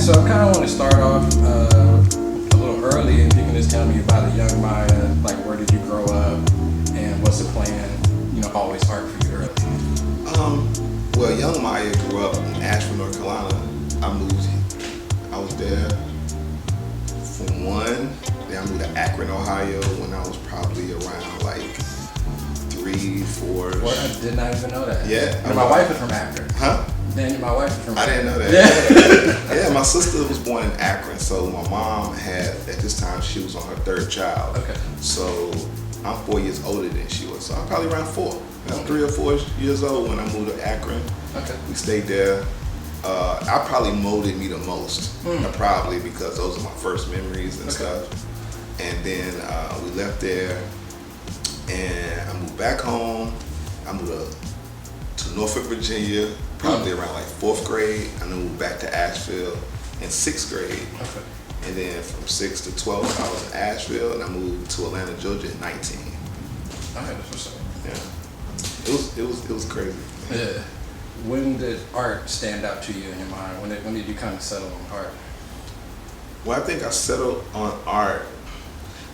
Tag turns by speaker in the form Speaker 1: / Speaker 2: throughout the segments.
Speaker 1: so I kind of want to start off a little early, if you can just tell me about a young Maya, like where did you grow up, and what's the plan? Always art for you early.
Speaker 2: Well, young Miya grew up in Asheville, North Carolina. I was there for one. Then I moved to Akron, Ohio when I was probably around like 3, 4.
Speaker 1: Well, I did not even know that.
Speaker 2: Yeah.
Speaker 1: My wife is from Akron.
Speaker 2: Huh?
Speaker 1: Then my wife is from
Speaker 2: I
Speaker 1: Akron.
Speaker 2: didn't know that. Yeah, my sister was born in Akron, so my mom had, at this time, she was on her 3rd child.
Speaker 1: Okay.
Speaker 2: So I'm 4 years older than she was, so I'm probably around 4. I was 3 or 4 years old when I moved to Akron.
Speaker 1: Okay.
Speaker 2: We stayed there. I probably molded me the most, probably because those are my first memories and stuff. And then we left there, and I moved back home. I moved to Norfolk, Virginia, probably around like 4th grade. I moved back to Asheville in 6th grade.
Speaker 1: Okay.
Speaker 2: And then from 6th to 12th, I was in Asheville, and I moved to Atlanta, Georgia at 19.
Speaker 1: Alright, that's what's up.
Speaker 2: Yeah. It was crazy.
Speaker 1: Yeah. When did art stand out to you in your mind? When did you kind of settle on art?
Speaker 2: Well, I think I settled on art.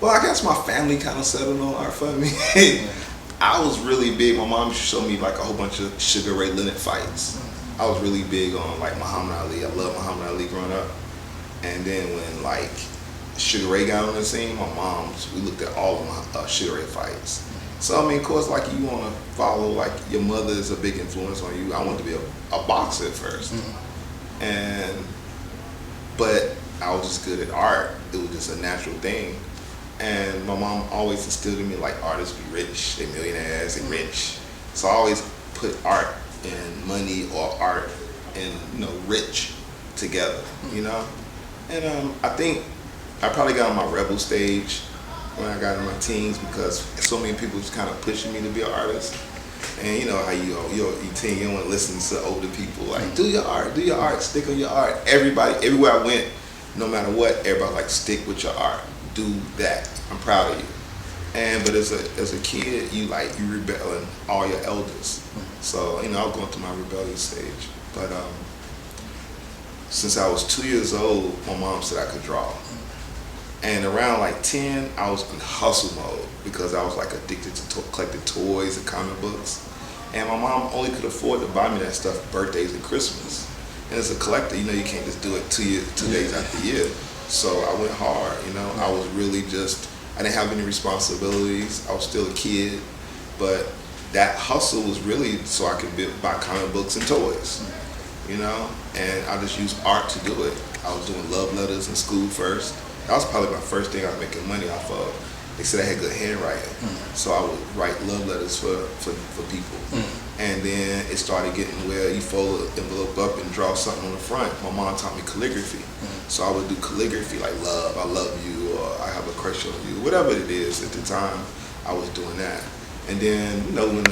Speaker 2: Well, I guess my family kind of settled on art for me. I was really big. My mom used to show me like a whole bunch of Sugar Ray Leonard fights. I was really big on like Muhammad Ali. I loved Muhammad Ali growing up. And then when like Sugar Ray got on the scene, my mom's, we looked at all of my Sugar Ray fights. So I mean, of course, like you want to follow, like your mother is a big influence on you. I wanted to be a boxer at first, but I was just good at art. It was just a natural thing. And my mom always instilled in me like artists be rich, they millionaires, they rich. So I always put art and money or art and rich together, And I think I probably got on my rebel stage when I got in my teens because so many people was kind of pushing me to be an artist. And you know how you're teen, you don't want to listen to older people like do your art, stick on your art. Everywhere I went, no matter what, everybody like stick with your art, do that. I'm proud of you. But as a kid, you rebelling all your elders. So I was going through my rebellious stage. But since I was 2 years old, my mom said I could draw. And around like 10, I was in hustle mode because I was like addicted to collecting toys and comic books. And my mom only could afford to buy me that stuff for birthdays and Christmas. And as a collector, you can't just do it 2 days after year. So I went hard, I was really I didn't have any responsibilities. I was still a kid, but that hustle was really so I could buy comic books and toys, And I just used art to do it. I was doing love letters in school first. That was probably my first thing I was making money off of. They said I had good handwriting, so I would write love letters for people. And then it started getting where you fold an envelope up and draw something on the front. My mom taught me calligraphy, so I would do calligraphy like love, I love you, or I have a crush on you, whatever it is. At the time, I was doing that. And then when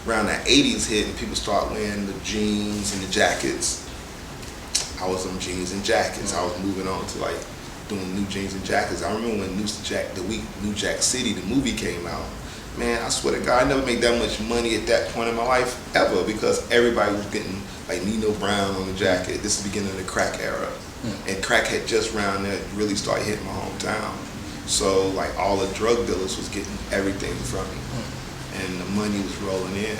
Speaker 2: around the 80s hit and people start wearing the jeans and the jackets, I was on jeans and jackets. I was moving on to like doing new jeans and jackets. I remember when New Jack City, the movie came out. Man, I swear to God, I never made that much money at that point in my life ever because everybody was getting like Nino Brown on the jacket. This is the beginning of the crack era. And crack had just around there really started hitting my hometown. So like all the drug dealers was getting everything from me. And the money was rolling in.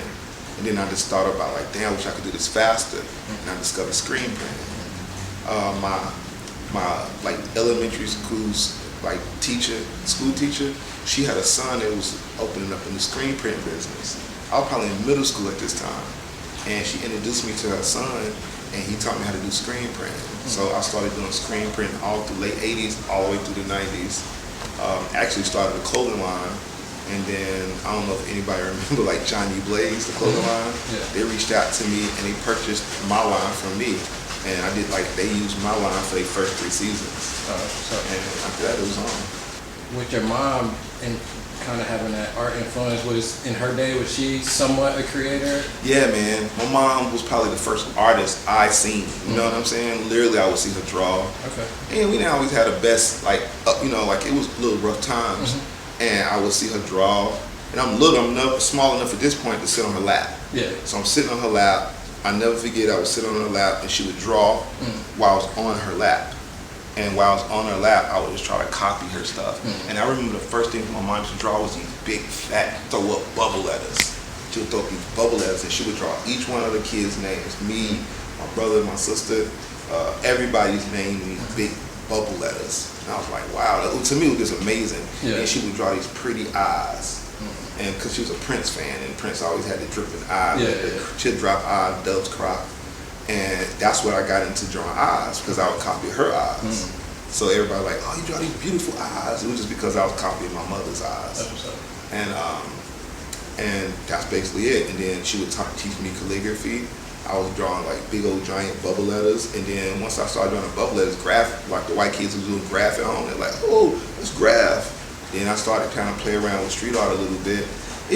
Speaker 2: And then I just thought about like, damn, I wish I could do this faster. And I discovered screen printing. My like elementary school's like school teacher, she had a son that was opening up in the screen print business. I was probably in middle school at this time, and she introduced me to her son, and he taught me how to do screen print. So I started doing screen print all through late 80s, all the way through the 90s. Actually started a clothing line, and then I don't know if anybody remember like Johnny Blaze, the clothing line. They reached out to me and they purchased my line from me. And I did they used my line for their first 3 seasons. And after that, it was on.
Speaker 1: With your mom and kind of having that art influence, in her day, was she somewhat a creator?
Speaker 2: Yeah, man. My mom was probably the first artist I seen. You know what I'm saying? Literally, I would see her draw.
Speaker 1: Okay.
Speaker 2: And we didn't always have the best, like it was a little rough times. And I would see her draw. And I'm small enough at this point to sit on her lap.
Speaker 1: Yeah.
Speaker 2: So I'm sitting on her lap. I never forget, I would sit on her lap and she would draw while I was on her lap. And while I was on her lap, I would just try to copy her stuff. And I remember the first thing my mom used to draw was these big, fat, throw up bubble letters. She would throw up these bubble letters and she would draw each one of the kids' names. Me, my brother, my sister, everybody's name in these big bubble letters. And I was like, wow, to me it was just amazing.
Speaker 1: Yeah.
Speaker 2: And she would draw these pretty eyes. And because she was a Prince fan, and Prince always had the dripping eye, she'd drop eyes, doves cry. And that's what I got into drawing eyes, because I would copy her eyes. So everybody like, oh, you draw these beautiful eyes. It was just because I was copying my mother's eyes. And that's basically it. And then she would teach me calligraphy. I was drawing like big old giant bubble letters. And then once I started drawing the bubble letters, graph, like the white kids was doing graph at home, they're like, oh, let's graph. Then I started kind of play around with street art a little bit. I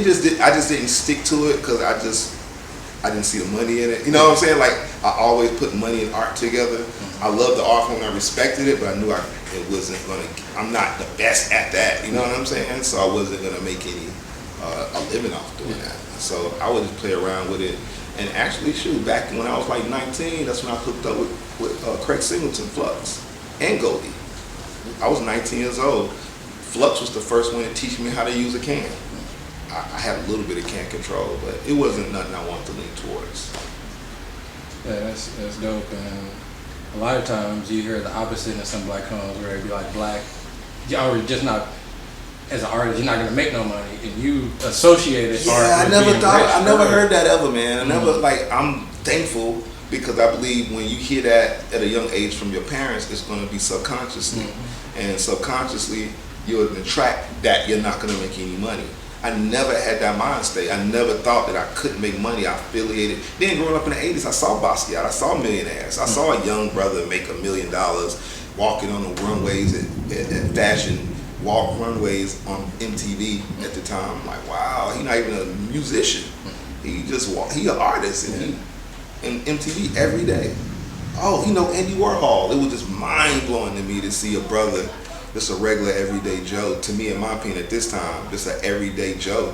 Speaker 2: just didn't stick to it because I didn't see the money in it. You know what I'm saying? Like, I always put money and art together. I loved the art form, I respected it, but I knew I'm not the best at that. You know what I'm saying? So I wasn't gonna make a living off doing that. So I would just play around with it. And actually, back when I was like 19, that's when I hooked up with Craig Singleton, Flux, and Goldie. I was 19 years old. Flux was the first one to teach me how to use a can. I had a little bit of can control, but it wasn't nothing I wanted to lean towards.
Speaker 1: Yeah, that's dope. And a lot of times you hear the opposite in some black homes where it'd be like black, you're just not, as an artist, you're not gonna make no money, and you associated art with
Speaker 2: I never
Speaker 1: being
Speaker 2: thought,
Speaker 1: rich.
Speaker 2: I never heard that ever, man. I'm thankful because I believe when you hear that at a young age from your parents, it's gonna be subconsciously. And subconsciously, you'll attract that you're not gonna make any money. I never had that mind state. I never thought that I couldn't make money. I affiliated. Then growing up in the 80s, I saw Basquiat. I saw millionaires. I saw a young brother make $1 million walking on the runways at fashion walk runways on MTV at the time. I'm like, wow, he's not even a musician. He an artist and he in MTV every day. Oh, Andy Warhol. It was just mind blowing to me to see a brother, just a regular everyday Joe. To me, in my opinion, at this time, just an everyday Joe,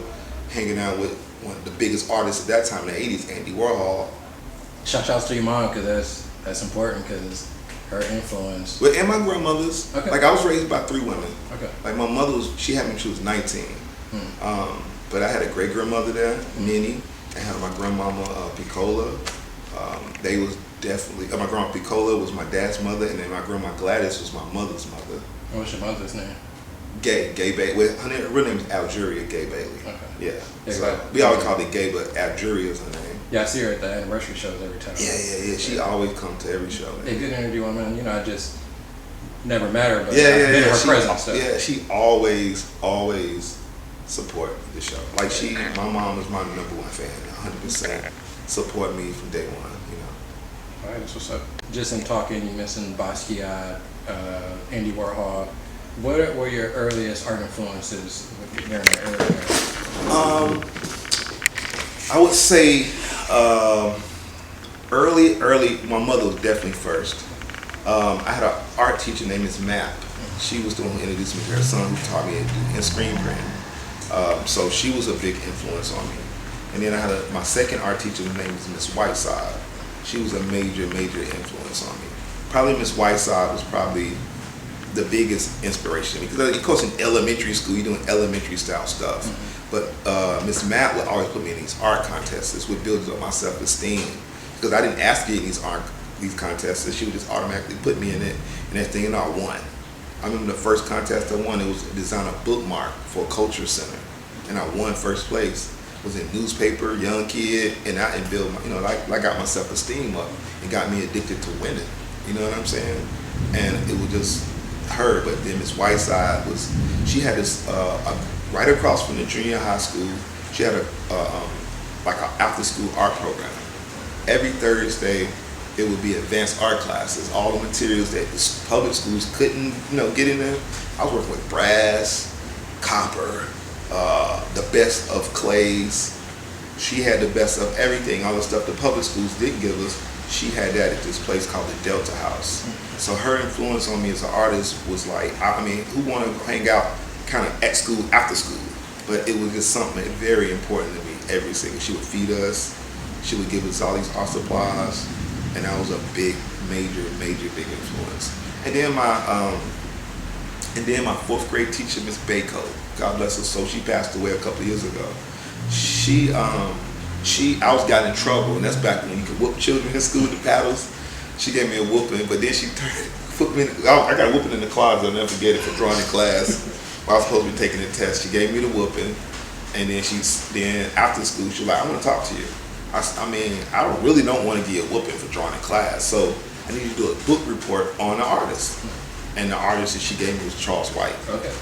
Speaker 2: hanging out with one of the biggest artists at that time in the 80s, Andy Warhol.
Speaker 1: Shout outs to your mom, because that's important, because her influence.
Speaker 2: But and my grandmothers, like I was raised by 3 women.
Speaker 1: Okay.
Speaker 2: Like my mother she had me when she was 19. But I had a great grandmother there, Minnie. I had my grandmama Piccola. They was definitely, my grandma Piccola was my dad's mother, and then my grandma Gladys was my mother's mother.
Speaker 1: What's your mother's name?
Speaker 2: Gay Bailey. Well, her real name is Algeria Gay Bailey.
Speaker 1: Okay.
Speaker 2: Yeah. So we always called it Gay, but Algeria is her name.
Speaker 1: Yeah, I see her at the anniversary shows every time.
Speaker 2: Yeah. She always come to every show.
Speaker 1: Yeah, good interview woman. I just never met her, but
Speaker 2: yeah.
Speaker 1: I've been in her presence. So.
Speaker 2: Yeah, she always support the show. Like my mom is my #1 fan, 100%. Support me from day one.
Speaker 1: All right, that's what's up. Just in talking, you mentioned Basquiat, Andy Warhol. What were your earliest art influences during the early years?
Speaker 2: I would say early. My mother was definitely first. I had an art teacher named Miss Mapp. She was the one who introduced me to her son, who taught me in screen printing. So she was a big influence on me. And then I had my second art teacher, whose name was Miss Whiteside. She was a major influence on me. Probably Miss Whiteside was probably the biggest inspiration. Because of course in elementary school, you're doing elementary style stuff. But Miss Matt would always put me in these art contests. This would build up my self-esteem. Because I didn't ask to get in these contests. She would just automatically put me in it. And that thing, and I won. I remember the first contest I won, it was to design a bookmark for a culture center. And I won first place. Was in newspaper, young kid, and I built I got my self-esteem up and got me addicted to winning. You know what I'm saying? And it was just her. But then Miss Whiteside she had this right across from the junior high school. She had like an after-school art program. Every Thursday, it would be advanced art classes. All the materials that the public schools couldn't get in there. I was working with brass, copper. The best of clays. She had the best of everything. All the stuff the public schools didn't give us, she had that at this place called the Delta House. So her influence on me as an artist was like, who wanted to hang out kind of at school, after school? But it was just something very important to me every single. She would feed us. She would give us all these art supplies, and that was a big, big influence. And then my fourth grade teacher, Miss Bako, God bless her soul, she passed away a couple years ago. I was got in trouble, and that's back when you could whoop children in school with the paddles. She gave me a whooping, but then she put me I got a whooping in the closet, I'll never forget it, for drawing in class. I was supposed to be taking a test. She gave me the whooping, and then after school, she was like, I want to talk to you. I really don't want to get a whooping for drawing in class, so I need you to do a book report on the artist. And the artist that she gave me was Charles White.
Speaker 1: Okay.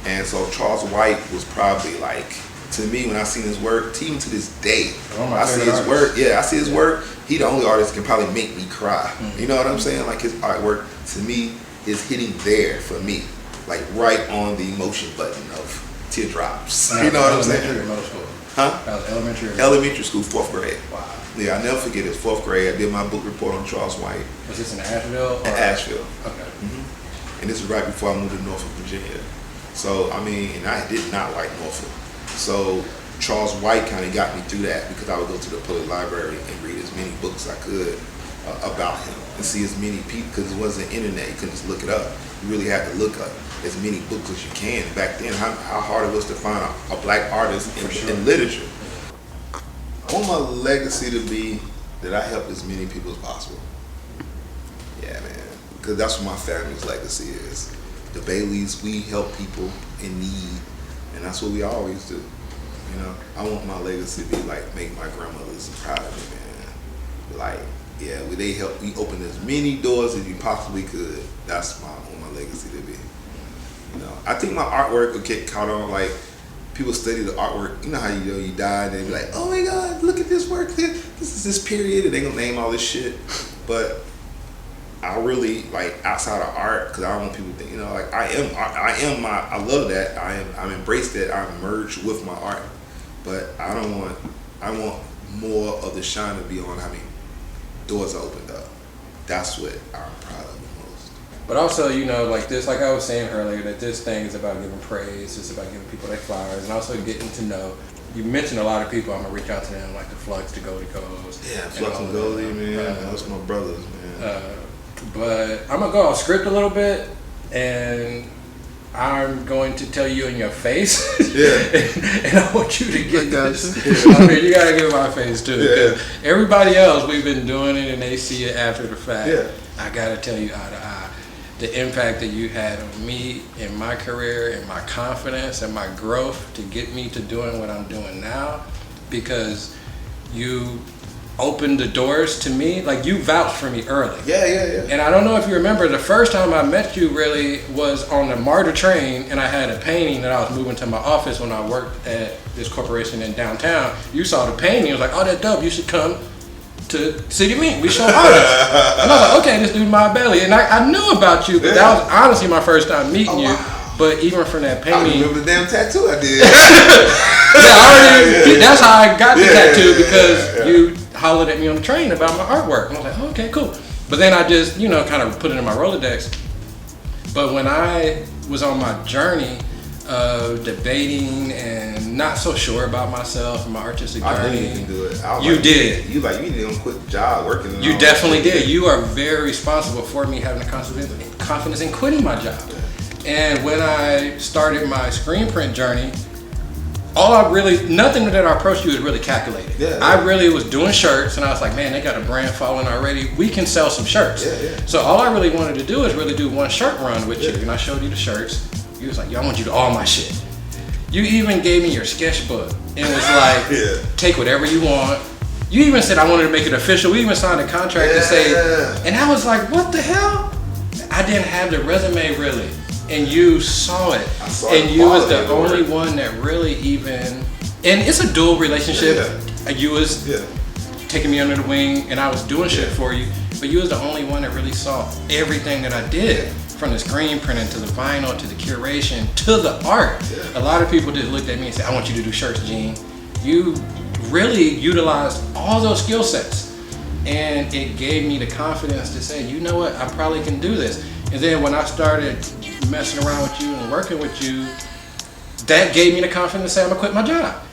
Speaker 2: And so Charles White was probably like, to me, when I seen his work, even to this day, I see his work. Yeah, I see his work. He the only artist that can probably make me cry. Mm-hmm. You know what I'm saying? Like his artwork to me is hitting there for me, like right on the emotion button of teardrops. You know what I'm saying?
Speaker 1: Elementary or middle school?
Speaker 2: Huh?
Speaker 1: That was elementary.
Speaker 2: Elementary school, 4th grade.
Speaker 1: Wow.
Speaker 2: Yeah, I never forget it. 4th grade, I did my book report on Charles White.
Speaker 1: Was this in Asheville?
Speaker 2: In Asheville.
Speaker 1: Okay.
Speaker 2: Mm-hmm. And this is right before I moved to Norfolk, Virginia. So and I did not like Norfolk. So Charles White kind of got me through that, because I would go to the public library and read as many books as I could about him, and see as many people, because it wasn't internet, you couldn't just look it up. You really had to look up as many books as you can. Back then, how hard it was to find a black artist in literature. I want my legacy to be that I helped as many people as possible. Yeah, man, because that's what my family's legacy is. The Baileys, we help people in need, and that's what we always do. You know, I want my legacy to be like, make my grandmothers proud of me, man. Like, yeah, they opened as many doors as you possibly could. That's what I want my legacy to be. You know, I think my artwork will get caught on, like, people study the artwork. You know how you die, and they be like, oh my God, look at this work. This is this period, and they gonna name all this shit. But I really, like, outside of art, because I don't want people to think, you know, like, I love that. I'm embraced that. I'm merged with my art. But I want more of the shine to be on how many doors I opened up. That's what I'm proud of the most.
Speaker 1: But also, you know, like I was saying earlier, that this thing is about giving praise. It's about giving people their flowers, and also getting to know. You mentioned a lot of people. I'm gonna reach out to them, like the Flux, the Goldie Codes.
Speaker 2: Yeah, Flux and Goldie, man. Those my brothers, man.
Speaker 1: But I'm gonna go off script a little bit, and I'm going to tell you in your face. Yeah. and I want you to get this. Yeah. I mean, you gotta give my face too. Yeah. Everybody else, we've been doing it and they see it after the fact.
Speaker 2: Yeah.
Speaker 1: I gotta tell you eye to eye, the impact that you had on me in my career and my confidence and my growth to get me to doing what I'm doing now, because you opened the doors to me. Like, you vouched for me early.
Speaker 2: Yeah.
Speaker 1: And I don't know if you remember, the first time I met you really was on the MARTA train, and I had a painting that I was moving to my office when I worked at this corporation in downtown. You saw the painting, you was like, oh, that's dope, you should come to City Meet. We show artists. And I was like, okay, this dude my belly. And I knew about you, but that was honestly my first time meeting you. Wow. But even from that painting,
Speaker 2: I remember the damn tattoo I did.
Speaker 1: That's how I got the tattoo, because you hollered at me on the train about my artwork. And I was like, oh, okay, cool. But then I just, you know, kind of put it in my Rolodex. But when I was on my journey of debating and not so sure about myself and my artistic journey,
Speaker 2: I didn't even do it.
Speaker 1: You did.
Speaker 2: You didn't quit the job working.
Speaker 1: You definitely did. You are very responsible for me having the confidence in quitting my job. And when I started my screen print journey, nothing that I approached you is really calculated.
Speaker 2: Yeah.
Speaker 1: I really was doing shirts, and I was like, man, they got a brand following already. We can sell some shirts.
Speaker 2: Yeah.
Speaker 1: So all I really wanted to do is really do one shirt run with you. And I showed you the shirts. You was like, yo, I want you to all my shit. You even gave me your sketchbook. And was like, take whatever you want. You even said I wanted to make it official. We even signed a contract to say, and I was like, what the hell? I didn't have the resume really. And you saw it.
Speaker 2: I saw
Speaker 1: and
Speaker 2: it.
Speaker 1: You was the only one that really even, and it's a dual relationship. You was taking me under the wing, and I was doing shit for you, but you was the only one that really saw everything that I did, from the screen printing to the vinyl to the curation to the art. A lot of people just looked at me and said, I want you to do shirts, Gene. You really utilized all those skill sets, and it gave me the confidence to say, you know what, I probably can do this. And then when I started messing around with you and working with you, that gave me the confidence to say I'm gonna quit my job.